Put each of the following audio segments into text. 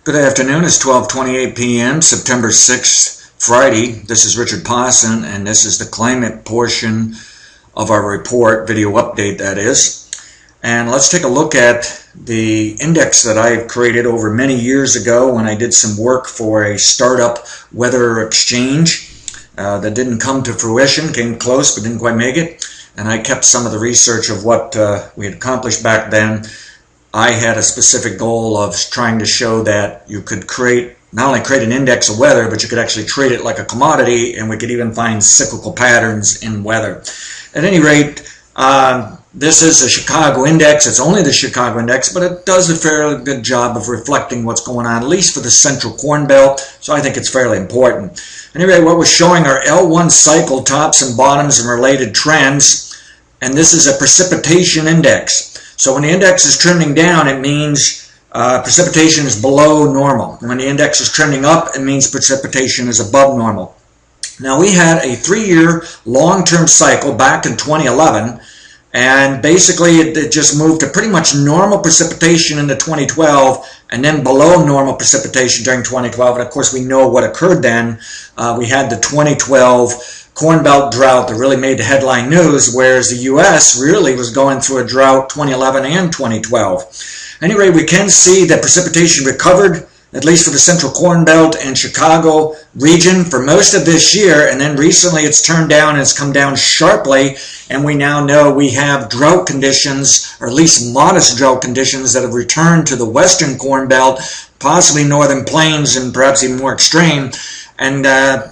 Good afternoon. It's 12:28 p.m. September 6th, Friday. This is Richard Pawson, and this is the climate portion of our report, video update that is. And let's take a look at the index that I've created over many years ago when I did some work for a startup weather exchange that didn't come to fruition, came close but didn't quite make it. And I kept some of the research of what we had accomplished back then. I had a specific goal of trying to show that you could not only create an index of weather, but you could actually trade it like a commodity, and we could even find cyclical patterns in weather. At any rate, this is a Chicago index. It's only the Chicago index, but it does a fairly good job of reflecting what's going on, at least for the central corn belt, so I think it's fairly important. Anyway, what we're showing are L1 cycle tops and bottoms and related trends, and this is a precipitation index. So when the index is trending down, it means precipitation is below normal. And when the index is trending up, it means precipitation is above normal. Now, we had a 3-year long-term cycle back in 2011, and basically it just moved to pretty much normal precipitation into 2012, and then below normal precipitation during 2012. And of course, we know what occurred then. We had the 2012 Corn Belt drought that really made the headline news, whereas the U.S. really was going through a drought 2011 and 2012. Anyway, we can see that precipitation recovered, at least for the Central Corn Belt and Chicago region, for most of this year, and then recently it's turned down and it's come down sharply, and we now know we have drought conditions, or at least modest drought conditions, that have returned to the Western Corn Belt, possibly Northern Plains, and perhaps even more extreme, and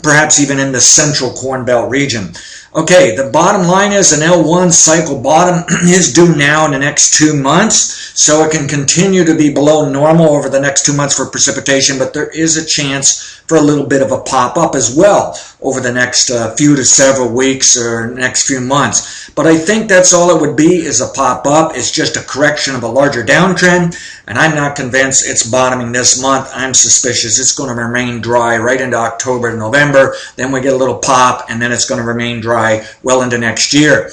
perhaps even in the Central Corn Belt region. Okay, the bottom line is an L1 cycle bottom is due now in the next 2 months, so it can continue to be below normal over the next 2 months for precipitation, but there is a chance for a little bit of a pop-up as well over the next few to several weeks or next few months. But I think that's all it would be, is a pop-up. It's just a correction of a larger downtrend, and I'm not convinced it's bottoming this month. I'm suspicious it's going to remain dry right into October and November. Then we get a little pop, and then it's going to remain dry well into next year.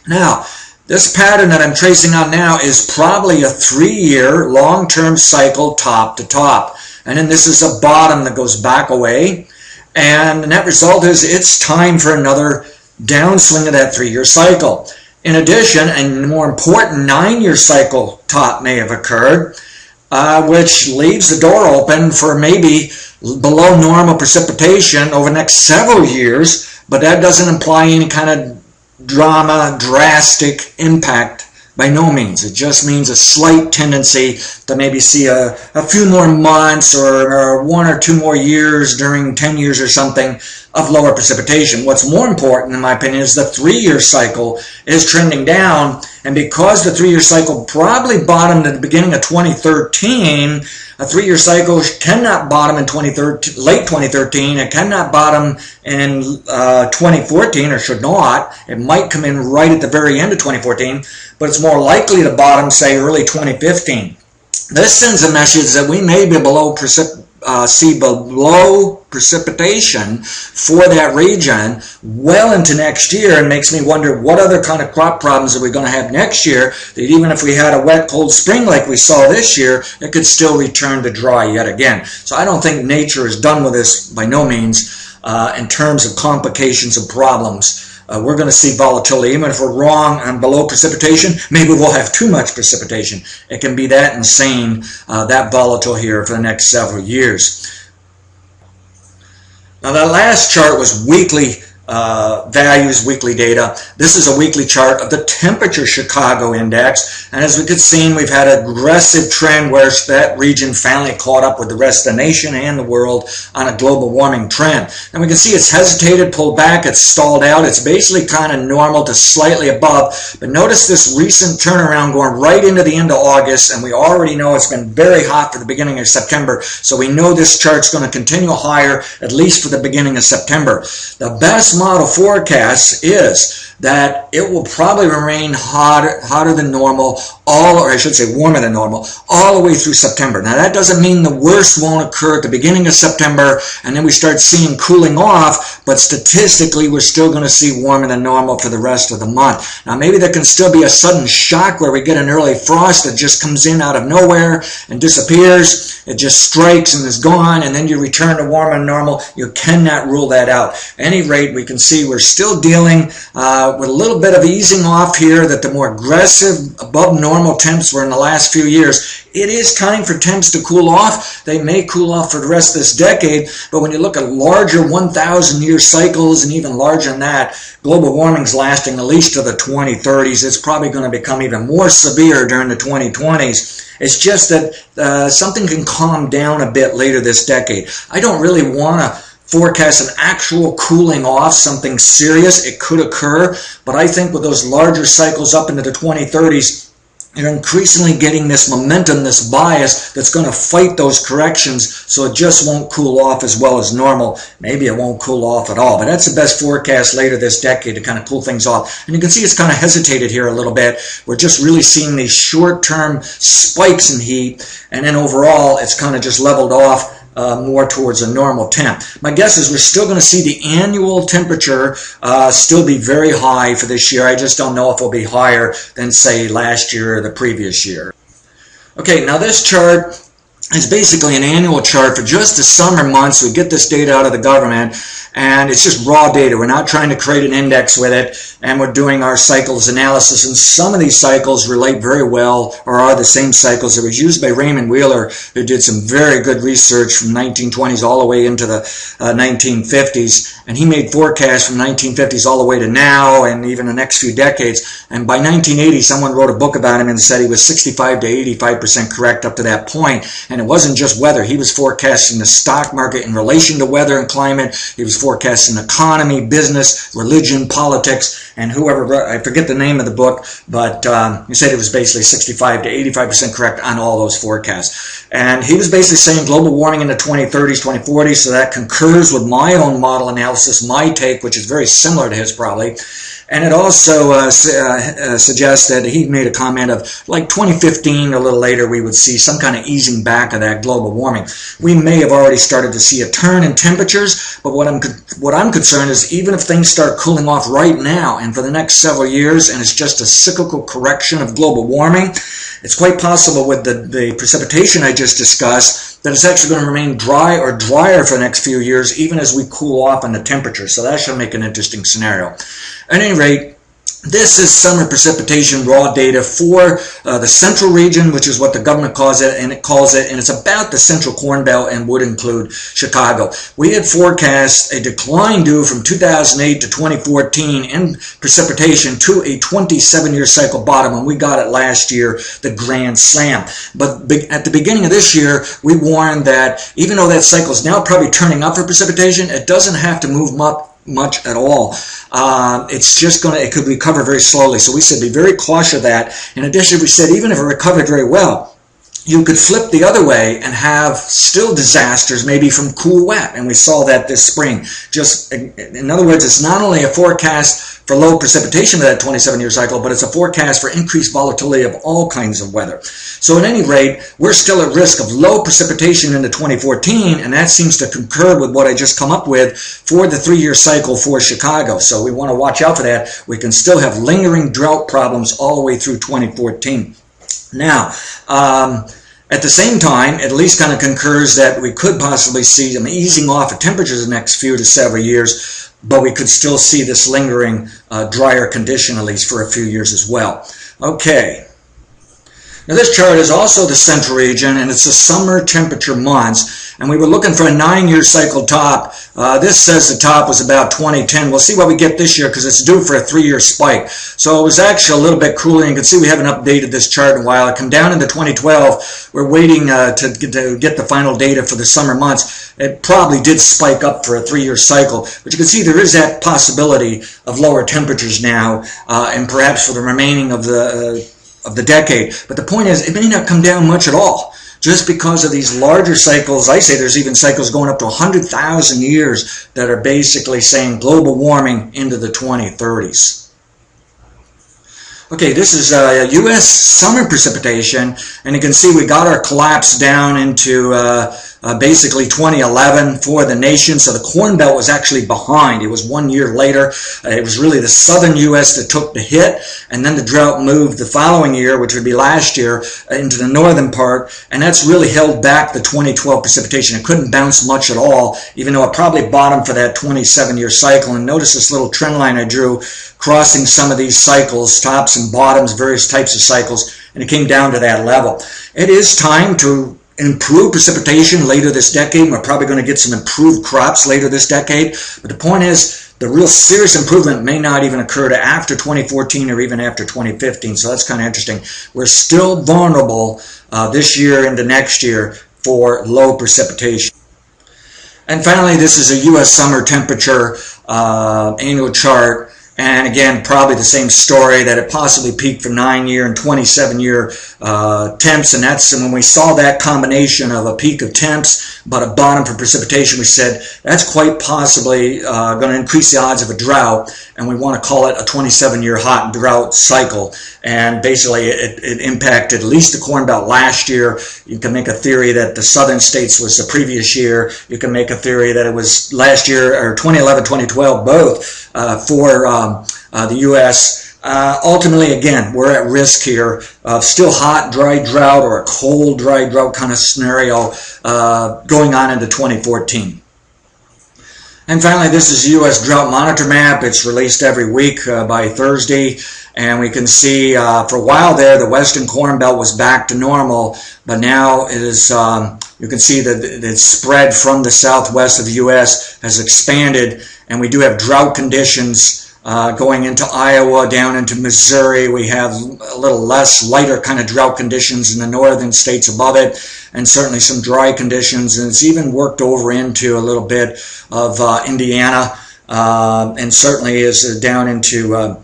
Now, this pattern that I'm tracing on now is probably a 3-year long-term cycle top to top. And then this is a bottom that goes back away. And the net result is it's time for another downswing of that 3-year cycle. In addition, and more important, 9-year cycle top may have occurred, which leaves the door open for maybe below normal precipitation over the next several years, but that doesn't imply any kind of drastic impact by no means. It just means a slight tendency to maybe see a few more months or 1 or 2 more years during 10 years or something of lower precipitation. What's more important, in my opinion, is the 3-year cycle is trending down, and because the 3-year cycle probably bottomed at the beginning of 2013, a 3-year cycle cannot bottom in late 2013. It cannot bottom in 2014, or should not. It might come in right at the very end of 2014, but it's more likely to bottom, say, early 2015. This sends a message that we may be below precipitation for that region well into next year, and makes me wonder what other kind of crop problems are we going to have next year, that even if we had a wet, cold spring like we saw this year, it could still return to dry yet again. So I don't think nature is done with this by no means in terms of complications and problems. We're going to see volatility. Even if we're wrong on below precipitation, maybe we'll have too much precipitation. It can be that insane, that volatile here for the next several years. Now, that last chart was weekly values, weekly data. This is a weekly chart of the temperature Chicago index, and as we could see, we've had an aggressive trend where that region finally caught up with the rest of the nation and the world on a global warming trend. And we can see it's hesitated, pulled back, it's stalled out. It's basically kind of normal to slightly above, but notice this recent turnaround going right into the end of August, and we already know it's been very hot for the beginning of September, so we know this chart's going to continue higher at least for the beginning of September. The best model forecast is that it will probably remain hotter than normal or I should say warmer than normal, all the way through September. Now that doesn't mean the worst won't occur at the beginning of September and then we start seeing cooling off, but statistically we're still going to see warmer than normal for the rest of the month. Now maybe there can still be a sudden shock where we get an early frost that just comes in out of nowhere and disappears. It just strikes and is gone, and then you return to warmer than normal. You cannot rule that out. At any rate, we can see we're still dealing with a little bit of easing off here, that the more aggressive above normal temps were in the last few years. It is time for temps to cool off. They may cool off for the rest of this decade, but when you look at larger 1,000-year cycles and even larger than that, global warming's lasting at least to the 2030s. It's probably going to become even more severe during the 2020s. It's just that something can calm down a bit later this decade. I don't really want to forecast an actual cooling off, something serious. It could occur, but I think with those larger cycles up into the 2030s, you're increasingly getting this momentum, this bias that's going to fight those corrections, so it just won't cool off as well as normal. Maybe it won't cool off at all, but that's the best forecast later this decade to kind of cool things off. And you can see it's kind of hesitated here a little bit. We're just really seeing these short-term spikes in heat, and then overall it's kind of just leveled off more towards a normal temp. My guess is we're still going to see the annual temperature still be very high for this year. I just don't know if it'll be higher than, say, last year or the previous year. Okay, now this chart is basically an annual chart for just the summer months. We get this data out of the government, and it's just raw data. We're not trying to create an index with it, and we're doing our cycles analysis, and some of these cycles relate very well or are the same cycles. It was used by Raymond Wheeler, who did some very good research from 1920s all the way into the 1950s, and he made forecasts from 1950s all the way to now and even the next few decades. And by 1980, someone wrote a book about him and said he was 65 to 85% correct up to that point. And it wasn't just weather. He was forecasting the stock market in relation to weather and climate. He was forecasting economy, business, religion, politics, and whoever, I forget the name of the book, but he said it was basically 65 to 85% correct on all those forecasts. And he was basically saying global warming in the 2030s, 2040s, so that concurs with my own model analysis, my take, which is very similar to his probably. And it also suggests that he made a comment of like 2015, a little later, we would see some kind of easing back of that global warming. We may have already started to see a turn in temperatures, but what I'm concerned is even if things start cooling off right now and for the next several years, and it's just a cyclical correction of global warming, it's quite possible with the precipitation I just discussed that it's actually going to remain dry or drier for the next few years, even as we cool off on the temperature. So that should make an interesting scenario. At any rate, this is summer precipitation raw data for the central region, which is what the government calls it, and it's about the central Corn Belt and would include Chicago. We had forecast a decline due from 2008 to 2014 in precipitation to a 27-year cycle bottom, and we got it last year, the Grand Slam. But at the beginning of this year, we warned that even though that cycle is now probably turning up for precipitation, it doesn't have to move up much at all. It's just it could recover very slowly. So we said be very cautious of that. In addition, we said even if it recovered very well, you could flip the other way and have still disasters, maybe from cool wet. And we saw that this spring. Just, in other words, it's not only a forecast for low precipitation of that 27-year cycle, but it's a forecast for increased volatility of all kinds of weather. So at any rate, we're still at risk of low precipitation into 2014, and that seems to concur with what I just come up with for the 3-year cycle for Chicago. So we want to watch out for that. We can still have lingering drought problems all the way through 2014. Now, at the same time, it at least kind of concurs that we could possibly see some easing off of temperatures the next few to several years, but we could still see this lingering drier condition at least for a few years as well. Okay. Now this chart is also the central region, and it's the summer temperature months, and we were looking for a 9-year cycle top. This says the top was about 2010. We'll see what we get this year because it's due for a 3-year spike. So it was actually a little bit cooler. You can see we haven't updated this chart in a while. It came down into 2012. We're waiting to get the final data for the summer months. It probably did spike up for a 3-year cycle, but you can see there is that possibility of lower temperatures now, and perhaps for the remaining of the decade. But the point is, it may not come down much at all. Just because of these larger cycles, I say there's even cycles going up to 100,000 years that are basically saying global warming into the 2030s. Okay, this is U.S. summer precipitation, and you can see we got our collapse down into basically 2011 for the nation. So the Corn Belt was actually behind. It was 1 year later. It was really the southern U.S. that took the hit, and then the drought moved the following year, which would be last year, into the northern part, and that's really held back the 2012 precipitation. It couldn't bounce much at all, even though it probably bottomed for that 27-year cycle. And notice this little trend line I drew crossing some of these cycles, tops and bottoms, various types of cycles, and it came down to that level. It is time to improve precipitation later this decade. We're probably going to get some improved crops later this decade, but the point is the real serious improvement may not even occur to after 2014 or even after 2015, so that's kind of interesting. We're still vulnerable this year into next year for low precipitation. And finally, this is a U.S. summer temperature annual chart. And again, probably the same story, that it possibly peaked for 9-year and 27-year temps. And that's when we saw that combination of a peak of temps but a bottom for precipitation, we said that's quite possibly going to increase the odds of a drought. And we want to call it a 27-year hot drought cycle. And basically it impacted at least the Corn Belt last year. You can make a theory that the southern states was the previous year. You can make a theory that it was last year, or 2011, 2012, both for the U.S. Ultimately, again, we're at risk here of still hot, dry drought, or a cold, dry drought kind of scenario going on into 2014. And finally, this is U.S. Drought Monitor Map. It's released every week by Thursday. And we can see for a while there, the Western Corn Belt was back to normal. But now it is, you can see that it's spread from the southwest of the U.S., has expanded. And we do have drought conditions going into Iowa, down into Missouri. We have a little less lighter kind of drought conditions in the northern states above it, and certainly some dry conditions. And it's even worked over into a little bit of Indiana, and certainly is down into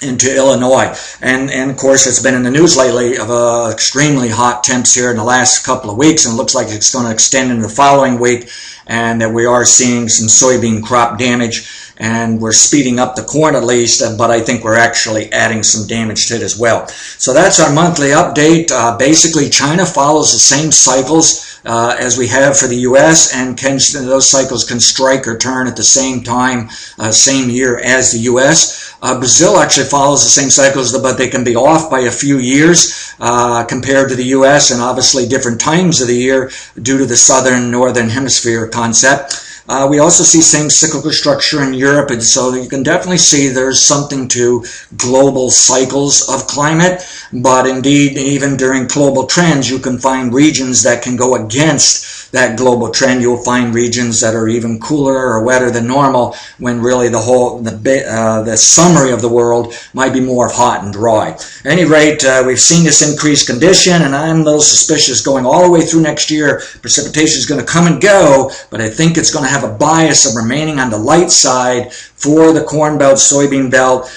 Illinois. And of course, it's been in the news lately of extremely hot temps here in the last couple of weeks, and it looks like it's going to extend into the following week, and that we are seeing some soybean crop damage. And we're speeding up the corn at least, but I think we're actually adding some damage to it as well. So that's our monthly update. Basically, China follows the same cycles as we have for the U.S., and those cycles can strike or turn at the same time, same year as the U.S. Brazil actually follows the same cycles, but they can be off by a few years compared to the U.S., and obviously different times of the year due to the southern-northern hemisphere concept. We also see same cyclical structure in Europe, and so you can definitely see there's something to global cycles of climate, but indeed, even during global trends, you can find regions that can go against that global trend. You'll find regions that are even cooler or wetter than normal, when really the summary of the world might be more hot and dry. At any rate, we've seen this increased condition, and I'm a little suspicious going all the way through next year. Precipitation is going to come and go, but I think it's going to have a bias of remaining on the light side for the Corn Belt, Soybean Belt,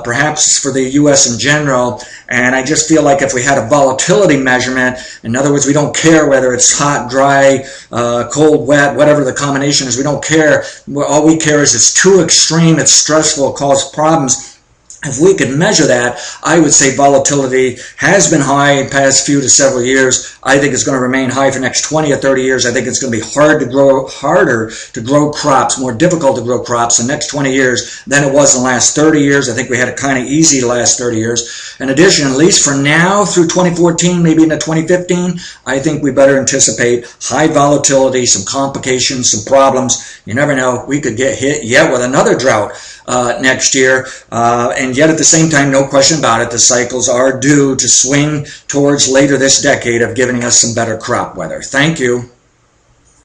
perhaps for the U.S. in general. And I just feel like if we had a volatility measurement, in other words, we don't care whether it's hot, dry, cold, wet, whatever the combination is, we don't care. All we care is it's too extreme, it's stressful, it causes problems. If we could measure that, I would say volatility has been high in the past few to several years. I think it's going to remain high for the next 20 or 30 years. I think it's going to be harder to grow crops, more difficult to grow crops in the next 20 years than it was in the last 30 years. I think we had it kind of easy the last 30 years. In addition, at least for now through 2014, maybe into 2015, I think we better anticipate high volatility, some complications, some problems. You never know. We could get hit yet with another drought next year, and yet at the same time, no question about it, the cycles are due to swing towards later this decade of giving us some better crop weather. Thank you.